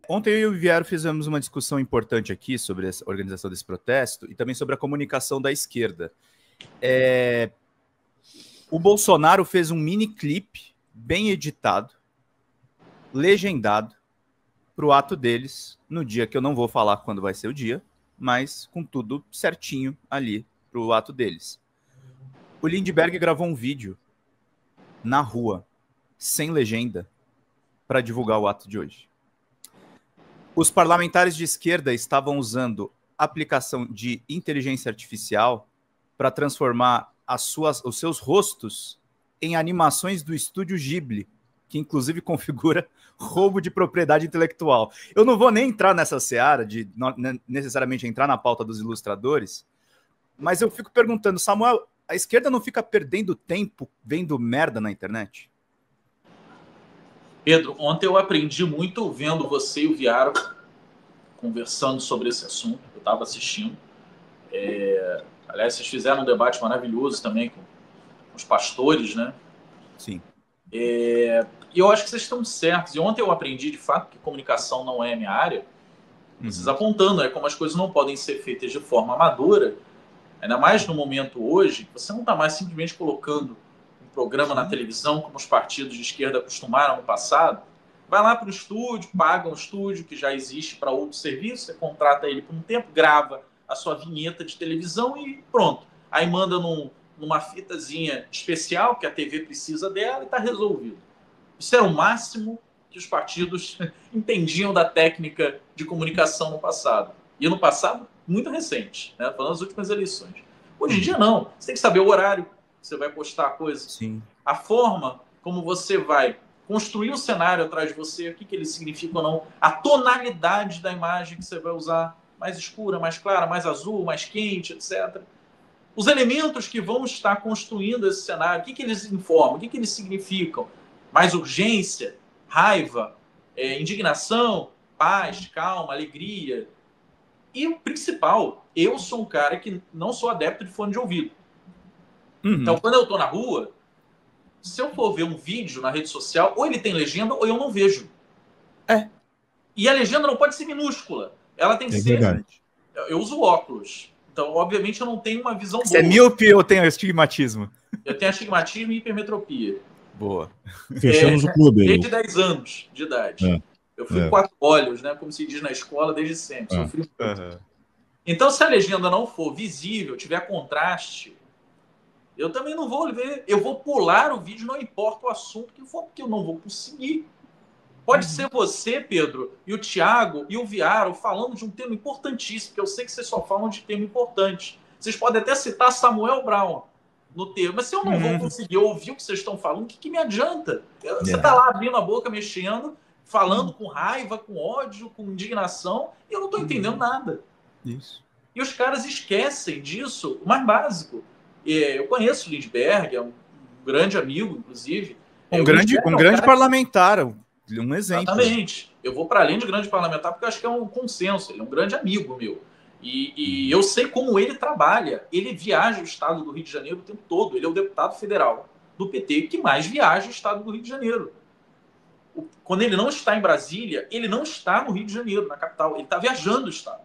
Ontem eu e o Viaro fizemos uma discussão importante aqui sobre a organização desse protesto e também sobre a comunicação da esquerda. O Bolsonaro fez um mini clipe bem editado, legendado, para o ato deles, no dia que eu não vou falar quando vai ser o dia, mas com tudo certinho ali para o ato deles. O Lindbergh gravou um vídeo na rua, sem legenda, para divulgar o ato de hoje. Os parlamentares de esquerda estavam usando aplicação de inteligência artificial para transformar os seus rostos em animações do estúdio Ghibli, que inclusive configura roubo de propriedade intelectual. Eu não vou nem entrar nessa seara de necessariamente entrar na pauta dos ilustradores, mas eu fico perguntando, Samuel, a esquerda não fica perdendo tempo vendo merda na internet? Pedro, ontem eu aprendi muito vendo você e o Viaro conversando sobre esse assunto. Eu estava assistindo. Aliás, vocês fizeram um debate maravilhoso também com os pastores, né? Sim. E eu acho que vocês estão certos. E ontem eu aprendi, de fato, que comunicação não é a minha área. Vocês apontando como as coisas não podem ser feitas de forma amadora, ainda mais no momento hoje, você não está mais simplesmente colocando um programa na televisão, como os partidos de esquerda acostumaram no passado. Vai lá para o estúdio, paga um estúdio que já existe para outro serviço, você contrata ele por um tempo, grava a sua vinheta de televisão e pronto. Aí manda numa fitazinha especial, que a TV precisa dela, e está resolvido. Isso era o máximo que os partidos entendiam da técnica de comunicação no passado. E no passado, muito recente, né? Falando das últimas eleições. Hoje em dia, não. Você tem que saber o horário que você vai postar a coisa. Sim. A forma como você vai construir o cenário atrás de você, o que ele significa ou não, a tonalidade da imagem que você vai usar, mais escura, mais clara, mais azul, mais quente, etc. Os elementos que vão estar construindo esse cenário, o que eles informam, o que eles significam? Mais urgência, raiva, indignação, paz, calma, alegria. E o principal, eu sou um cara que não sou adepto de fone de ouvido. Então, quando eu estou na rua, se eu for ver um vídeo na rede social, ou ele tem legenda ou eu não vejo. E a legenda não pode ser minúscula. Ela tem que ser... Verdade. Eu uso óculos. Então, obviamente, eu não tenho uma visão boa. Você é míope ou tem astigmatismo? Eu tenho astigmatismo e hipermetropia. Boa. Fechamos o clube aí. Desde 10 anos de idade. Eu fui 4 olhos, né? Como se diz na escola, desde sempre. Sofri muito. Então, se a legenda não for visível, tiver contraste, eu também não vou ver. Eu vou pular o vídeo, não importa o assunto que for, porque eu não vou conseguir. Pode ser você, Pedro, e o Thiago e o Viaro falando de um tema importantíssimo, porque eu sei que vocês só falam de tema importante. Vocês podem até citar Samuel Brown no tema, mas se eu não vou conseguir ouvir o que vocês estão falando, o que me adianta? Você está lá abrindo a boca, mexendo, falando com raiva, com ódio, com indignação, e eu não estou entendendo nada. Isso. E os caras esquecem disso, o mais básico. Eu conheço o Lindbergh, é um grande amigo, inclusive. Um grande parlamentar, um exemplo. Exatamente. Eu vou para além de grande parlamentar porque eu acho que é um consenso. Ele é um grande amigo meu. E eu sei como ele trabalha. Ele viaja o estado do Rio de Janeiro o tempo todo. Ele é o deputado federal do PT que mais viaja o estado do Rio de Janeiro. Quando ele não está em Brasília, ele não está no Rio de Janeiro, na capital. Ele está viajando o estado.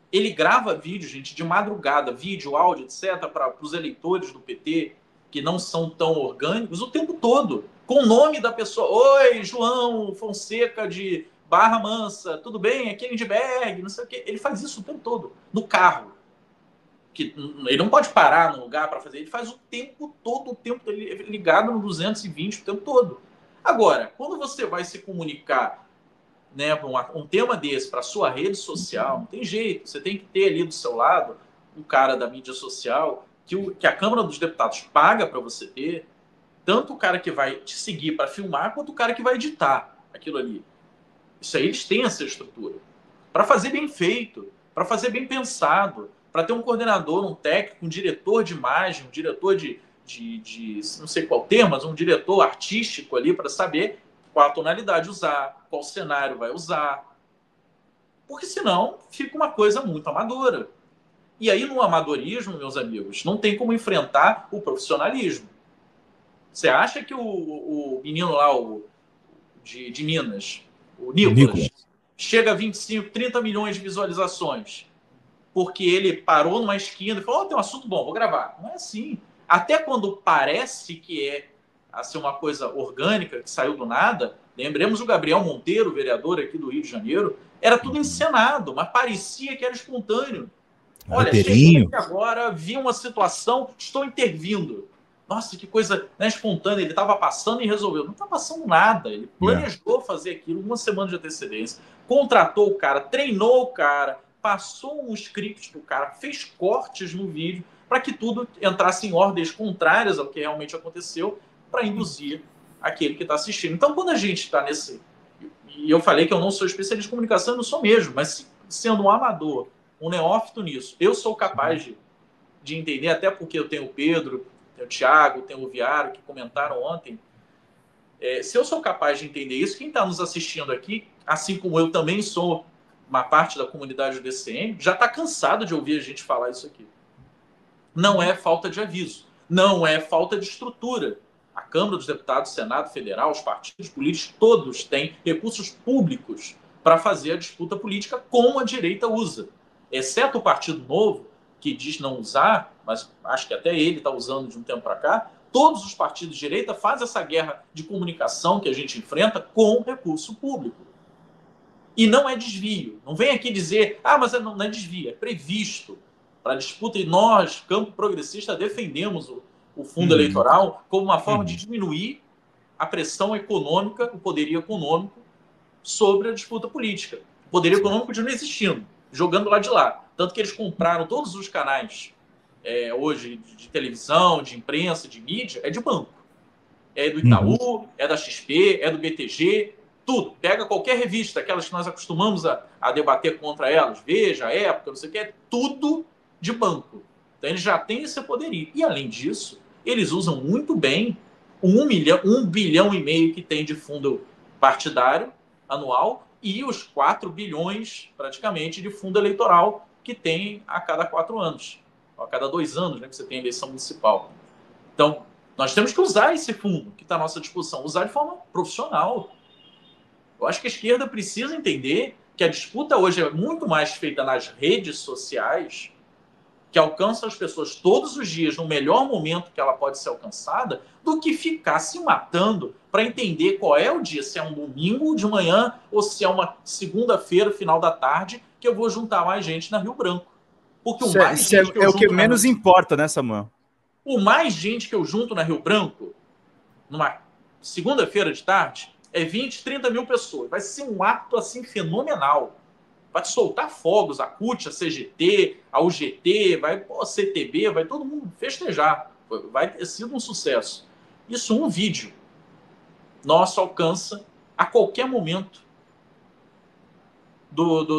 Ele grava vídeo, gente, de madrugada, vídeo, áudio, etc., para os eleitores do PT, que não são tão orgânicos, o tempo todo, com o nome da pessoa. Oi, João Fonseca de Barra Mansa, tudo bem? Aqui é Lindbergh, não sei o quê. Ele faz isso o tempo todo, no carro. Ele não pode parar no lugar para fazer, ele faz o tempo todo, ligado no 220 o tempo todo. Agora, quando você vai se comunicar, né, um tema desse para sua rede social, não tem jeito, você tem que ter ali do seu lado um cara da mídia social que a Câmara dos Deputados paga para você ter, tanto o cara que vai te seguir para filmar, quanto o cara que vai editar aquilo ali. Isso aí eles têm essa estrutura. Para fazer bem feito, para fazer bem pensado, para ter um coordenador, um técnico, um diretor de imagem, um diretor de não sei qual termo, mas um diretor artístico ali para saber qual a tonalidade usar, qual cenário vai usar. Porque senão fica uma coisa muito amadora. E aí no amadorismo, meus amigos, não tem como enfrentar o profissionalismo. Você acha que o menino lá de Minas, o Nicolas, chega a 25, 30 milhões de visualizações, porque ele parou numa esquina e falou, tem um assunto bom, vou gravar. Não é assim. Até quando parece que é assim, uma coisa orgânica, que saiu do nada, lembremos o Gabriel Monteiro, vereador aqui do Rio de Janeiro, era tudo encenado, mas parecia que era espontâneo. Olha, cheguei aqui agora, vi uma situação, estou intervindo. Nossa, que coisa, né, espontânea. Ele estava passando e resolveu. Não está passando nada. Ele planejou fazer aquilo uma semana de antecedência, contratou o cara, treinou o cara, passou um script para o cara, fez cortes no vídeo para que tudo entrasse em ordens contrárias ao que realmente aconteceu, para induzir aquele que está assistindo. Então, quando a gente está nesse... E eu falei que eu não sou especialista em comunicação, eu não sou mesmo, mas sendo um amador, um neófito nisso, eu sou capaz de entender, até porque eu tenho o Pedro, tenho o Thiago, tenho o Viário, que comentaram ontem. Se eu sou capaz de entender isso, quem está nos assistindo aqui, assim como eu também sou uma parte da comunidade do DCM, já está cansado de ouvir a gente falar isso aqui. Não é falta de aviso, não é falta de estrutura. A Câmara dos Deputados, Senado Federal, os partidos políticos, todos têm recursos públicos para fazer a disputa política como a direita usa. Exceto o Partido Novo, que diz não usar, mas acho que até ele está usando de um tempo para cá, todos os partidos de direita fazem essa guerra de comunicação que a gente enfrenta com recurso público. E não é desvio. Não vem aqui dizer, mas não é desvio, é previsto para a disputa. E nós, campo progressista, defendemos o fundo eleitoral como uma forma de diminuir a pressão econômica, o poderio econômico sobre a disputa política. O poderio econômico continua existindo, jogando lá de lá. Tanto que eles compraram todos os canais hoje de televisão, de imprensa, de mídia, é de banco. É do Itaú, é da XP, é do BTG, tudo. Pega qualquer revista, aquelas que nós acostumamos a debater contra elas, Veja, Época, não sei o que, é tudo de banco. Então eles já têm esse poderio. E além disso, eles usam muito bem 1 bilhão e meio que tem de fundo partidário anual e os 4 bilhões, praticamente, de fundo eleitoral que tem a cada 4 anos. A cada 2 anos, né, que você tem eleição municipal. Então, nós temos que usar esse fundo que está à nossa disposição, usar de forma profissional. Eu acho que a esquerda precisa entender que a disputa hoje é muito mais feita nas redes sociais, que alcança as pessoas todos os dias no melhor momento que ela pode ser alcançada, do que ficar se matando para entender qual é o dia, se é um domingo de manhã ou se é uma segunda-feira, final da tarde, que eu vou juntar mais gente na Rio Branco. Porque o mais gente que eu é o que menos importa, né, Samuel? O mais gente que eu junto na Rio Branco, numa segunda-feira de tarde, é 20, 30 mil pessoas. Vai ser um ato assim fenomenal. Vai soltar fogos, a CUT, a CGT, a UGT, vai a CTB, vai todo mundo festejar. Vai ter sido um sucesso. Isso, um vídeo nosso alcança a qualquer momento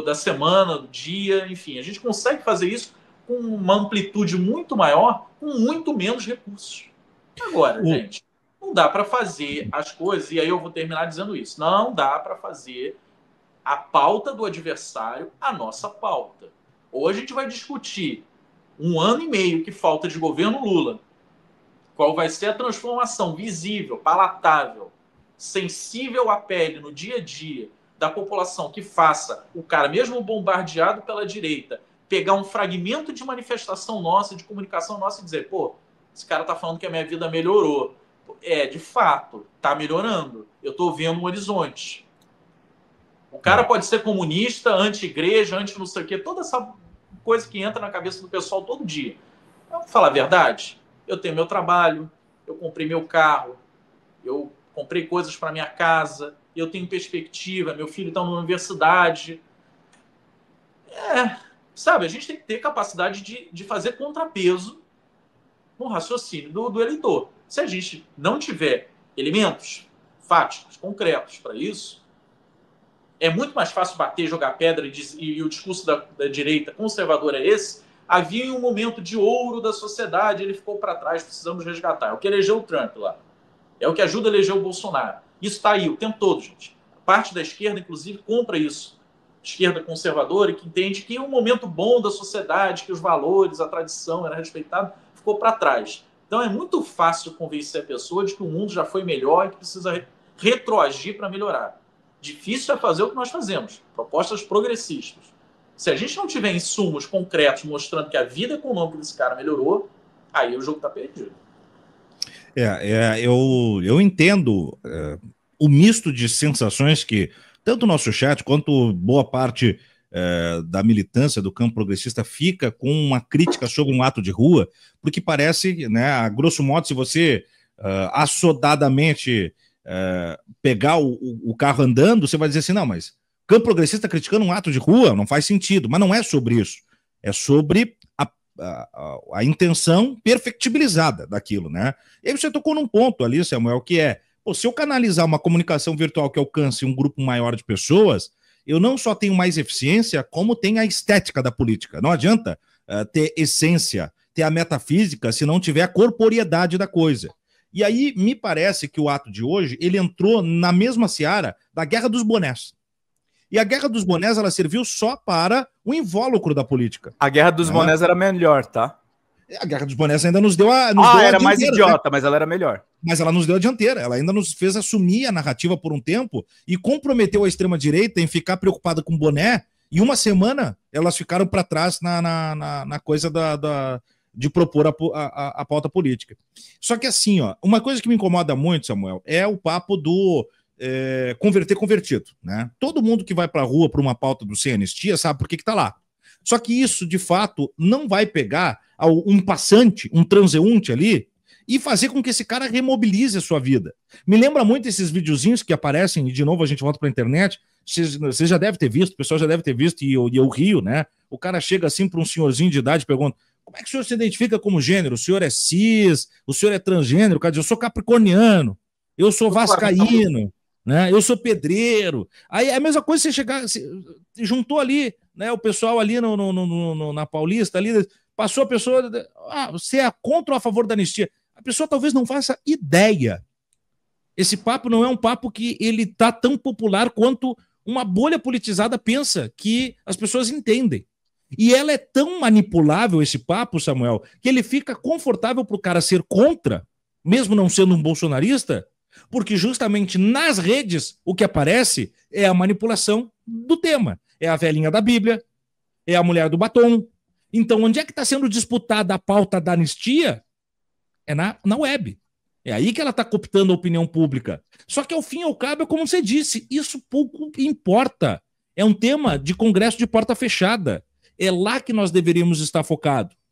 da semana, do dia, enfim. A gente consegue fazer isso com uma amplitude muito maior, com muito menos recursos. Agora, gente, não dá para fazer as coisas, e aí eu vou terminar dizendo isso, não dá para fazer a pauta do adversário a nossa pauta. Ou a gente vai discutir 1 ano e meio que falta de governo Lula, qual vai ser a transformação visível, palatável, sensível à pele no dia a dia da população, que faça o cara, mesmo bombardeado pela direita, pegar um fragmento de manifestação nossa, de comunicação nossa e dizer, pô, esse cara tá falando que a minha vida melhorou. De fato, tá melhorando. Eu tô vendo um horizonte. O cara pode ser comunista, anti-igreja, anti não sei o quê, toda essa coisa que entra na cabeça do pessoal todo dia. Eu vou falar a verdade, eu tenho meu trabalho, eu comprei meu carro, eu comprei coisas para minha casa, eu tenho perspectiva, meu filho está na universidade. Sabe, a gente tem que ter capacidade de fazer contrapeso no raciocínio do eleitor. Se a gente não tiver elementos fáticos, concretos para isso, é muito mais fácil bater, jogar pedra e o discurso da direita conservadora é esse. Havia um momento de ouro da sociedade, ele ficou para trás, precisamos resgatar. É o que elegeu o Trump lá. É o que ajuda a eleger o Bolsonaro. Isso está aí o tempo todo, gente. A parte da esquerda, inclusive, compra isso. Esquerda conservadora, que entende que um momento bom da sociedade, que os valores, a tradição era respeitado, ficou para trás. Então é muito fácil convencer a pessoa de que o mundo já foi melhor e que precisa retroagir para melhorar. Difícil é fazer o que nós fazemos, propostas progressistas. Se a gente não tiver insumos concretos mostrando que a vida econômica desse cara melhorou, aí o jogo está perdido. Eu entendo o misto de sensações que tanto o nosso chat quanto boa parte da militância do campo progressista fica com uma crítica sobre um ato de rua, porque parece, né, a grosso modo, se você assodadamente pegar o carro andando, você vai dizer assim, não, mas campo progressista criticando um ato de rua não faz sentido, mas não é sobre isso, é sobre a intenção perfectibilizada daquilo, né? E aí você tocou num ponto ali, Samuel, que é, se eu canalizar uma comunicação virtual que alcance um grupo maior de pessoas, eu não só tenho mais eficiência, como tenho a estética da política. Não adianta ter essência, ter a metafísica, se não tiver a corporeidade da coisa. E aí, me parece que o ato de hoje, ele entrou na mesma seara da Guerra dos Bonés. E a Guerra dos Bonés, ela serviu só para o invólucro da política. A Guerra dos Bonés era melhor, tá? A Guerra dos Bonés ainda nos deu a... era mais idiota, né? Mas ela era melhor. Mas ela nos deu a dianteira. Ela ainda nos fez assumir a narrativa por um tempo e comprometeu a extrema-direita em ficar preocupada com boné. E uma semana, elas ficaram para trás na coisa de propor a pauta política. Só que assim, ó, uma coisa que me incomoda muito, Samuel, é o papo do converter convertido, né? Todo mundo que vai para a rua por uma pauta do Sem Anistia sabe por que está lá. Só que isso, de fato, não vai pegar um passante, um transeunte ali e fazer com que esse cara remobilize a sua vida. Me lembra muito esses videozinhos que aparecem, e de novo a gente volta para a internet, você já deve ter visto, o pessoal já deve ter visto, e eu rio, né? O cara chega assim para um senhorzinho de idade e pergunta: como é que o senhor se identifica como gênero? O senhor é cis? O senhor é transgênero? O cara diz: eu sou capricorniano, eu sou vascaíno, né? Eu sou pedreiro. Aí é a mesma coisa, você chegar, juntou ali, né, o pessoal ali na Paulista, ali, passou a pessoa, você é contra ou a favor da anistia? A pessoa talvez não faça ideia. Esse papo não é um papo que ele tá tão popular quanto uma bolha politizada pensa que as pessoas entendem. E ela é tão manipulável, esse papo, Samuel, que ele fica confortável para o cara ser contra, mesmo não sendo um bolsonarista, porque justamente nas redes o que aparece é a manipulação do tema. É a velhinha da Bíblia, é a mulher do batom. Então, onde é que está sendo disputada a pauta da anistia? É na web. É aí que ela está cooptando a opinião pública. Só que, ao fim e ao cabo, é como você disse, isso pouco importa. É um tema de congresso de porta fechada. É lá que nós deveríamos estar focados.